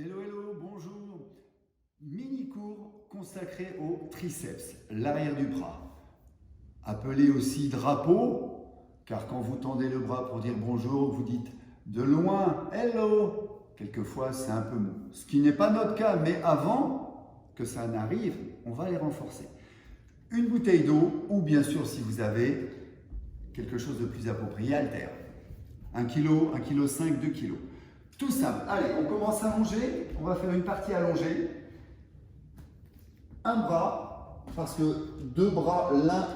Hello, hello, bonjour. Mini-cours consacré au triceps, l'arrière du bras. Appelé aussi drapeau, car quand vous tendez le bras pour dire bonjour, vous dites de loin hello. Quelquefois, c'est un peu mou. Ce qui n'est pas notre cas, mais avant que ça n'arrive, on va les renforcer. Une bouteille d'eau, ou bien sûr, si vous avez quelque chose de plus approprié, haltère. 1 kg, 1,5 kg, 2 kg. Tout simple. Allez, on commence à allonger. On va faire une partie allongée. Un bras, parce que deux bras, l'un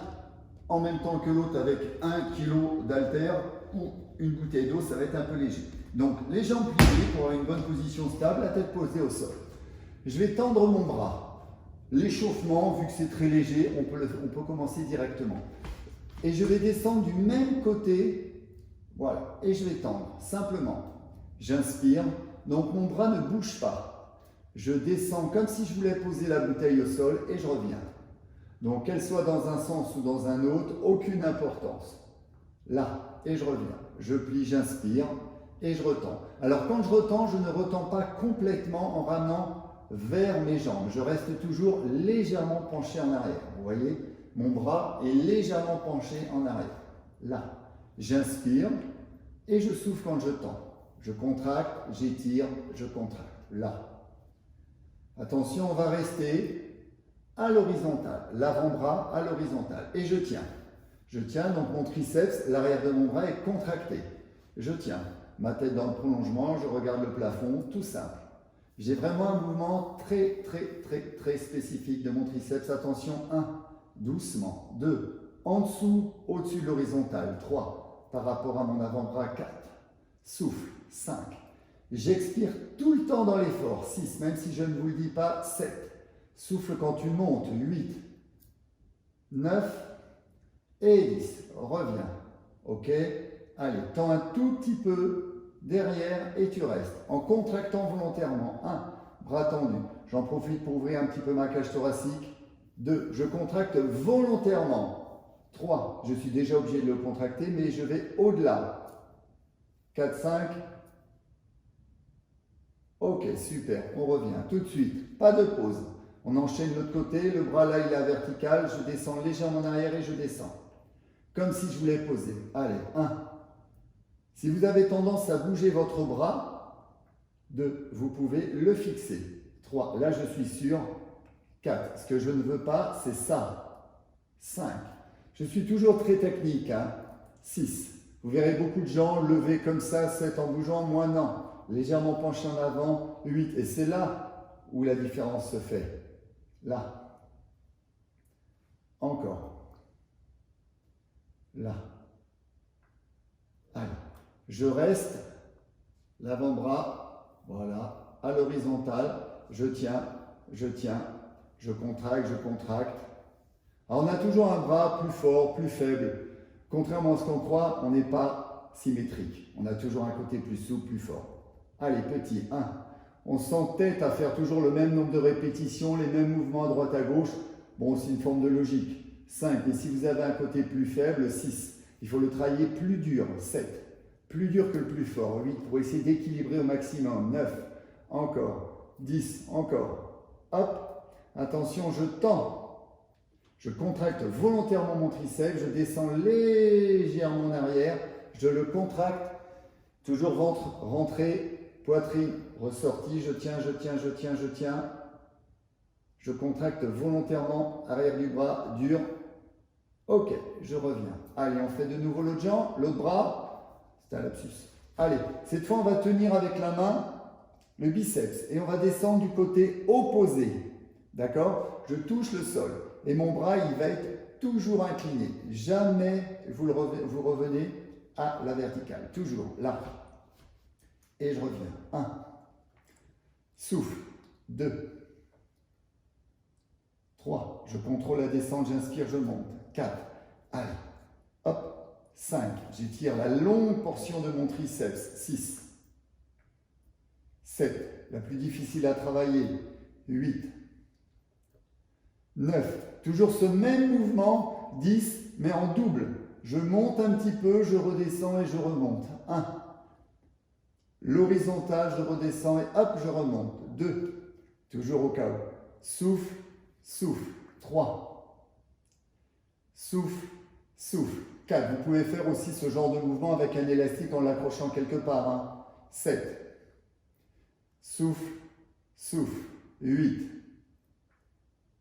en même temps que l'autre avec 1 kg d'haltère ou une bouteille d'eau, ça va être un peu léger. Donc, les jambes pliées pour avoir une bonne position stable, la tête posée au sol. Je vais tendre mon bras. L'échauffement, vu que c'est très léger, on peut commencer directement. Et je vais descendre du même côté. Voilà. Et je vais tendre, simplement. J'inspire, donc mon bras ne bouge pas. Je descends comme si je voulais poser la bouteille au sol et je reviens. Donc qu'elle soit dans un sens ou dans un autre, aucune importance. Là, et je reviens. Je plie, j'inspire et je retends. Alors quand je retends, je ne retends pas complètement en ramenant vers mes jambes. Je reste toujours légèrement penché en arrière. Vous voyez, mon bras est légèrement penché en arrière. Là, j'inspire et je souffle quand je tends. Je contracte, j'étire, je contracte. Là. Attention, on va rester à l'horizontale. L'avant-bras à l'horizontale. Et je tiens. Je tiens, donc mon triceps, l'arrière de mon bras est contracté. Je tiens. Ma tête dans le prolongement, je regarde le plafond, tout simple. J'ai vraiment un mouvement très spécifique de mon triceps. Attention, 1, doucement. 2, en dessous, au-dessus de l'horizontale. 3, par rapport à mon avant-bras. 4, souffle. 5. J'expire tout le temps dans l'effort. 6, même si je ne vous le dis pas. 7. Souffle quand tu montes. 8. 9. Et 10. Reviens. Ok? Allez, tends un tout petit peu derrière et tu restes. En contractant volontairement. 1. Bras tendu. J'en profite pour ouvrir un petit peu ma cage thoracique. 2. Je contracte volontairement. 3. Je suis déjà obligé de le contracter, mais je vais au-delà. 4, 5. Ok, super, on revient tout de suite, pas de pause. On enchaîne de l'autre côté, le bras là il est à vertical, je descends légèrement en arrière et je descends. Comme si je voulais poser. Allez, 1. Si vous avez tendance à bouger votre bras, 2. Vous pouvez le fixer. 3. Là je suis sûr. 4. Ce que je ne veux pas, c'est ça. 5. Je suis toujours très technique. 6. Vous verrez beaucoup de gens lever comme ça, 7 en bougeant, moi non. Légèrement penché en avant, 8. Et c'est là où la différence se fait. Là. Encore. Là. Allez. Je reste. L'avant-bras, voilà, à l'horizontale. Je tiens, je tiens, je contracte, je contracte. Alors on a toujours un bras plus fort, plus faible. Contrairement à ce qu'on croit, on n'est pas symétrique. On a toujours un côté plus souple, plus fort. Allez, petit, 1. On s'entête à faire toujours le même nombre de répétitions, les mêmes mouvements à droite à gauche. Bon, c'est une forme de logique. 5. Et si vous avez un côté plus faible, 6. Il faut le travailler plus dur. 7. Plus dur que le plus fort. 8. Pour essayer d'équilibrer au maximum. 9. Encore. 10. Encore. Hop. Attention, je tends. Je contracte volontairement mon triceps. Je descends légèrement en arrière. Je le contracte. Toujours ventre rentré. Poitrine ressortie, je tiens, je tiens, je tiens, je tiens. Je contracte volontairement, arrière du bras, dur. Ok, je reviens. Allez, on fait de nouveau l'autre jambe, l'autre bras. C'est un lapsus. Allez, cette fois, on va tenir avec la main le biceps et on va descendre du côté opposé. D'accord? Je touche le sol et mon bras, il va être toujours incliné. Jamais vous revenez à la verticale. Toujours là. Et je reviens. 1. Souffle. 2. 3. Je contrôle la descente, j'inspire, je monte. 4. Allez. Hop. 5. J'étire la longue portion de mon triceps. 6. 7. La plus difficile à travailler. 8. 9. Toujours ce même mouvement. 10. Mais en double. Je monte un petit peu, je redescends et je remonte. 1. L'horizontale, je redescends et hop, je remonte. 2. Toujours au cas où. Souffle, souffle. 3. Souffle, souffle. 4. Vous pouvez faire aussi ce genre de mouvement avec un élastique en l'accrochant quelque part. Hein. 7. Souffle, souffle. 8.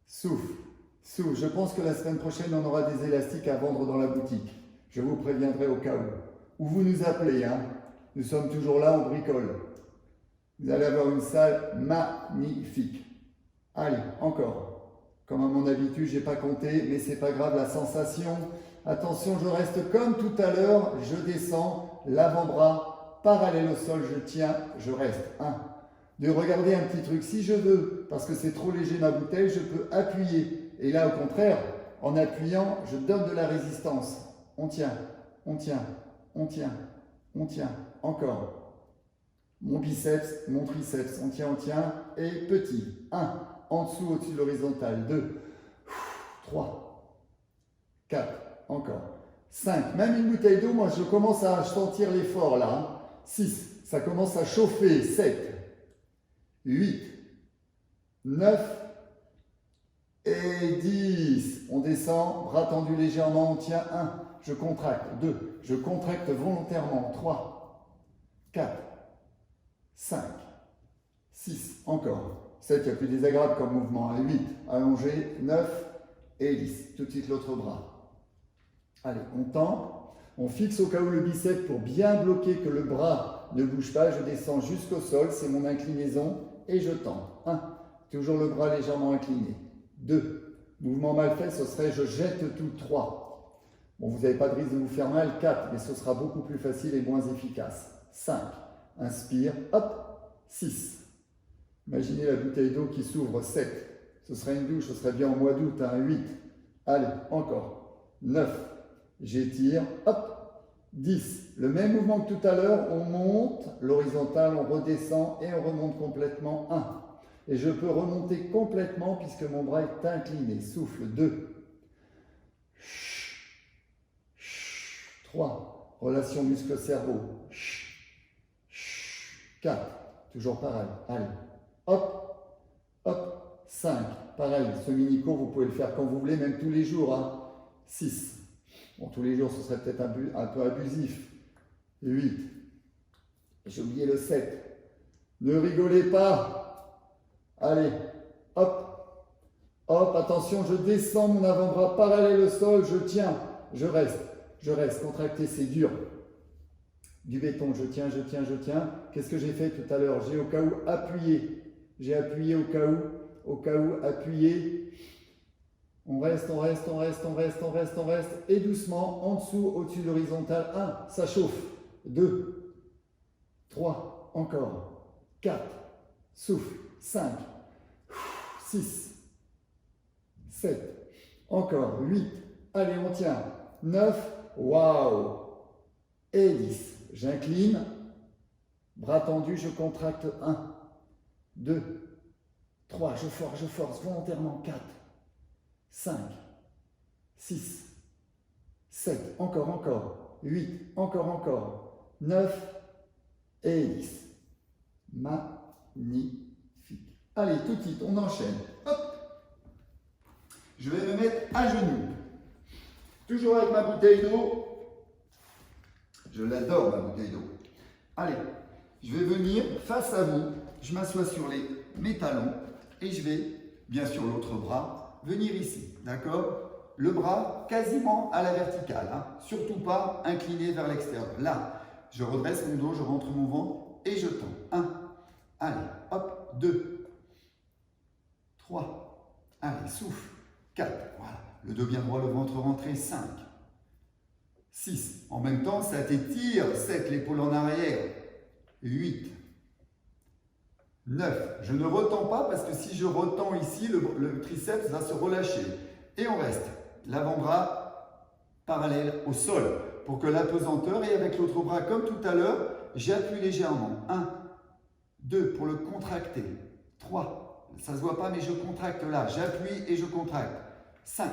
Souffle, souffle. Je pense que la semaine prochaine, on aura des élastiques à vendre dans la boutique. Je vous préviendrai au cas où. Ou vous nous appelez. Hein. Nous sommes toujours là, on bricole. Vous allez avoir une salle magnifique. Allez, encore. Comme à mon habitude, je n'ai pas compté, mais c'est pas grave, la sensation. Attention, je reste comme tout à l'heure, je descends, l'avant-bras parallèle au sol, je tiens, je reste. 1. De regarder un petit truc, si je veux, parce que c'est trop léger ma bouteille, je peux appuyer. Et là, au contraire, en appuyant, je donne de la résistance. On tient, on tient, on tient, on tient. Encore. Mon biceps, mon triceps, on tient, et petit. 1. En dessous, au-dessus de l'horizontale. 2. 3. 4. Encore. 5. Même une bouteille d'eau, moi je commence à sentir l'effort là. 6. Ça commence à chauffer. 7. 8. 9. Et 10. On descend, bras tendus légèrement, on tient. 1. Je contracte. 2. Je contracte volontairement. 3. 4. 5. 6. Encore. 7, il n'y a plus désagréable comme mouvement. 8, allongé. 9 et 10. Tout de suite l'autre bras. Allez, on tend. On fixe au cas où le biceps pour bien bloquer que le bras ne bouge pas. Je descends jusqu'au sol, c'est mon inclinaison. Et je tends. 1. Toujours le bras légèrement incliné. 2. Mouvement mal fait, ce serait je jette tout. 3. Bon, vous n'avez pas de risque de vous faire mal. 4, mais ce sera beaucoup plus facile et moins efficace. 5. Inspire. Hop. 6. Imaginez la bouteille d'eau qui s'ouvre. 7. Ce serait une douche, ce serait bien au mois d'août. 8. Allez, encore. 9. J'étire. Hop. 10. Le même mouvement que tout à l'heure. On monte. L'horizontale, on redescend et on remonte complètement. 1. Et je peux remonter complètement puisque mon bras est incliné. Souffle. 2. 3. Relation muscle-cerveau. 4. Toujours pareil. Allez. Hop, hop, 5. Pareil, ce mini-cours, vous pouvez le faire quand vous voulez, même tous les jours. Hein. 6. Bon, tous les jours, ce serait peut-être un peu abusif. 8. J'ai oublié le 7. Ne rigolez pas. Allez, hop, hop, attention, je descends mon avant-bras parallèle au sol, je tiens, je reste. Contracté, c'est dur. Du béton, je tiens. Qu'est-ce que j'ai fait tout à l'heure? J'ai au cas où appuyé. J'ai appuyé au cas où, appuyé. On reste. Et doucement, en dessous, au-dessus de l'horizontale. 1, ça chauffe. 2, 3, encore. 4, souffle. 5, 6, 7, encore. 8, allez, on tient. 9, waouh. Et 10. J'incline, bras tendus, je contracte. 1, 2, 3, je force volontairement. 4, 5, 6, 7, encore. 8, encore. 9 et 10. Magnifique. Allez, tout de suite, on enchaîne. Hop. Je vais me mettre à genoux. Toujours avec ma bouteille d'eau. Je l'adore, ma bouteille d'eau. Allez, je vais venir face à vous. Je m'assois sur mes talons et je vais, bien sûr, l'autre bras, venir ici. D'accord? Le bras quasiment à la verticale. Hein. Surtout pas incliné vers l'extérieur. Là, je redresse mon dos, je rentre mon ventre et je tends. 1. Allez, hop. 2. 3. Allez, souffle. 4. Voilà. Le dos bien droit, le ventre rentré. 5. 6. En même temps, ça t'étire. 7. L'épaule en arrière. 8. 9. Je ne retends pas parce que si je retends ici, le triceps va se relâcher. Et on reste. L'avant-bras parallèle au sol pour que la pesanteur, et avec l'autre bras comme tout à l'heure, j'appuie légèrement. 1, 2 pour le contracter. 3. Ça ne se voit pas mais je contracte là. J'appuie et je contracte. 5.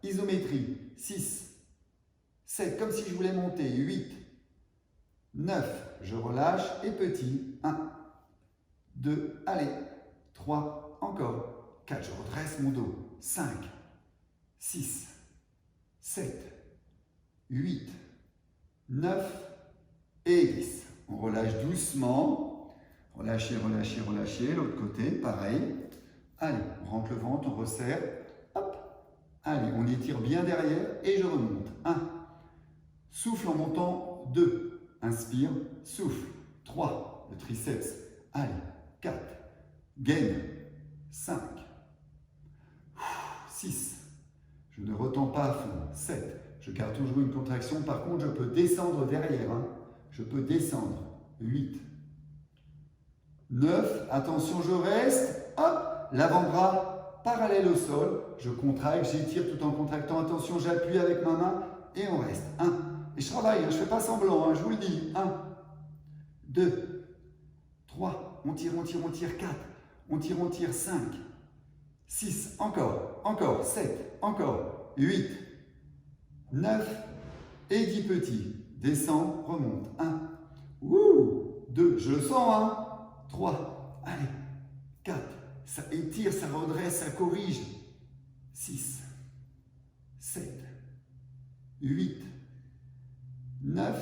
Isométrie. 6. 7. Comme si je voulais monter. 8. 9. je relâche et petit. 1, 2, allez. 3, encore. 4, je redresse mon dos. 5, 6, 7, 8, 9 et 10. On relâche doucement. Relâchez, relâchez, relâchez. L'autre côté, pareil. Allez, on rentre le ventre, on resserre. Hop. Allez, on étire bien derrière et je remonte. 1. Souffle en montant. 2. Inspire. Souffle. 3. Le triceps. Allez. 4. Gaine. 5. 6. Je ne retends pas à fond. 7. Je garde toujours une contraction. Par contre, je peux descendre derrière. Je peux descendre. 8. 9. Attention, je reste. Hop. L'avant-bras parallèle au sol. Je contracte, j'étire tout en contractant. Attention, j'appuie avec ma main et on reste. 1. Et je travaille, je ne fais pas semblant, je vous le dis. 1, 2, 3. On tire, on tire, on tire. 4. On tire. 5. 6. Encore. 7. Encore. 8. 9. Et 10 petits. Descends, remonte. 1. 2. Je le sens. 3. Allez. 4. Ça étire, ça redresse, ça corrige. 6, 7, 8, 9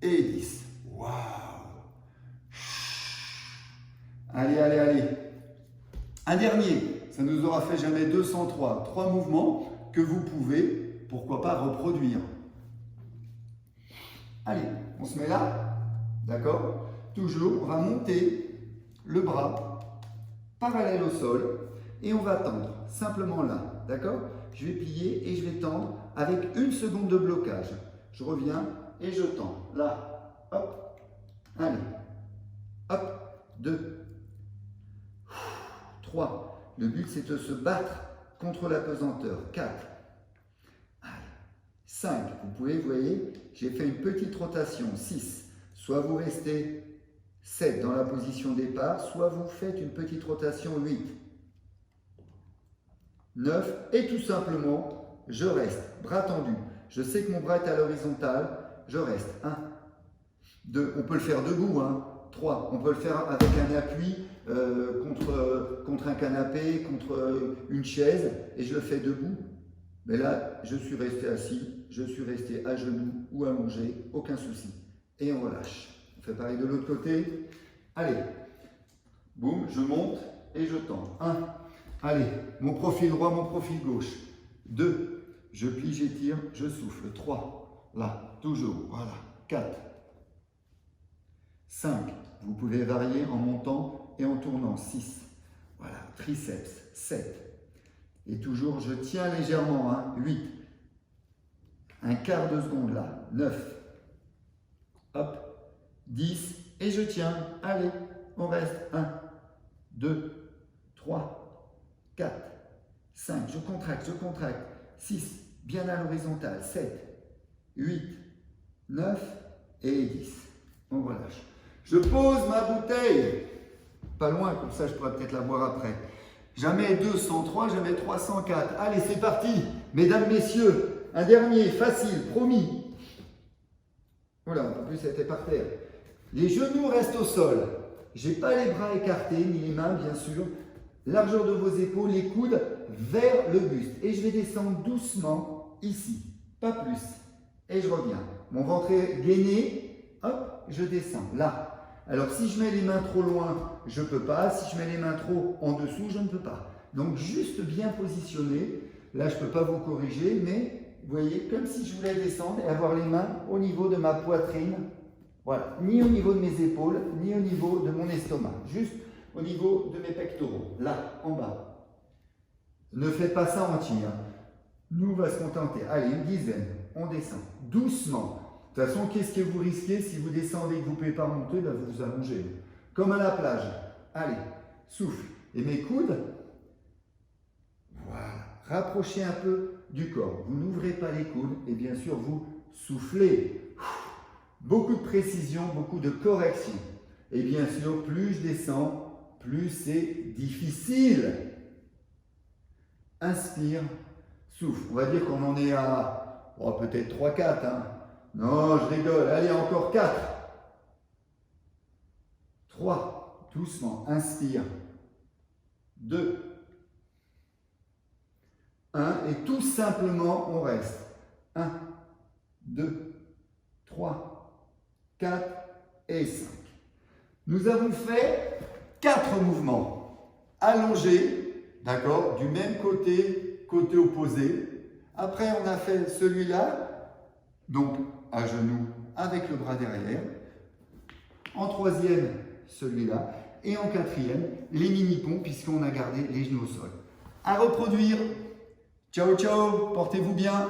et 10. Waouh! Allez. Un dernier. Ça nous aura fait jamais 203. 3 mouvements que vous pouvez, pourquoi pas, reproduire. Allez, on se met là. D'accord? Toujours, on va monter le bras parallèle au sol et on va tendre simplement là, d'accord? Je vais plier et je vais tendre avec 1 seconde de blocage. Je reviens et je tends. Là, hop, allez, hop, 2, 3. Le but c'est de se battre contre la pesanteur. 4, allez, 5. Vous pouvez, vous voyez, j'ai fait une petite rotation. 6. Soit vous restez 7 dans la position départ, soit vous faites une petite rotation. 8, 9 et tout simplement, je reste, bras tendu. Je sais que mon bras est à l'horizontale, je reste. 1, 2, on peut le faire debout. 3, on peut le faire avec un appui contre un canapé, contre une chaise et je le fais debout. Mais là, je suis resté assis, je suis resté à genoux ou allongé, aucun souci. Et on relâche. On fait pareil de l'autre côté. Allez, boum, je monte et je tends. 1, allez, mon profil droit, mon profil gauche. 2, je plie, j'étire, je souffle. 3, là, toujours, voilà. 4, 5, vous pouvez varier en montant et en tournant. 6, voilà, triceps. 7, et toujours, je tiens légèrement. 8, un quart de seconde là. 9, hop. 10 et je tiens. Allez, on reste. 1, 2, 3, 4, 5. Je contracte. 6, bien à l'horizontale. 7, 8, 9 et 10. On relâche. Je pose ma bouteille. Pas loin, comme ça je pourrais peut-être la boire après. Jamais 203, jamais 304. Allez, c'est parti. Mesdames, messieurs, un dernier, facile, promis. Voilà, en plus, ça était par terre. Les genoux restent au sol. Je n'ai pas les bras écartés, ni les mains, bien sûr. Largeur de vos épaules, les coudes vers le buste. Et je vais descendre doucement ici, pas plus. Et je reviens. Mon ventre est gainé, hop, je descends, là. Alors, si je mets les mains trop loin, je ne peux pas. Si je mets les mains trop en dessous, je ne peux pas. Donc, juste bien positionné. Là, je ne peux pas vous corriger, mais vous voyez, comme si je voulais descendre et avoir les mains au niveau de ma poitrine. Voilà, ni au niveau de mes épaules, ni au niveau de mon estomac. Juste au niveau de mes pectoraux, là, en bas. Ne faites pas ça entier. Nous, on va se contenter. Allez, une dizaine. On descend. Doucement. De toute façon, qu'est-ce que vous risquez si vous descendez et que vous ne pouvez pas remonter? Là, vous vous allongez. Comme à la plage. Allez, souffle. Et mes coudes, voilà. Rapprochez un peu du corps. Vous n'ouvrez pas les coudes et bien sûr, vous soufflez. Beaucoup de précision, beaucoup de correction. Et bien sûr, plus je descends, plus c'est difficile. Inspire, souffle. On va dire qu'on en est à peut-être 3-4. Non, je rigole. Allez, encore 4. 3, doucement, inspire, 2, 1, et tout simplement, on reste. 1, 2, 3, 4 et 5. Nous avons fait 4 mouvements allongés, d'accord, du même côté, côté opposé. Après, on a fait celui-là, donc à genoux avec le bras derrière. En troisième, celui-là. Et en quatrième, les mini-ponts, puisqu'on a gardé les genoux au sol. À reproduire. Ciao, ciao, portez-vous bien.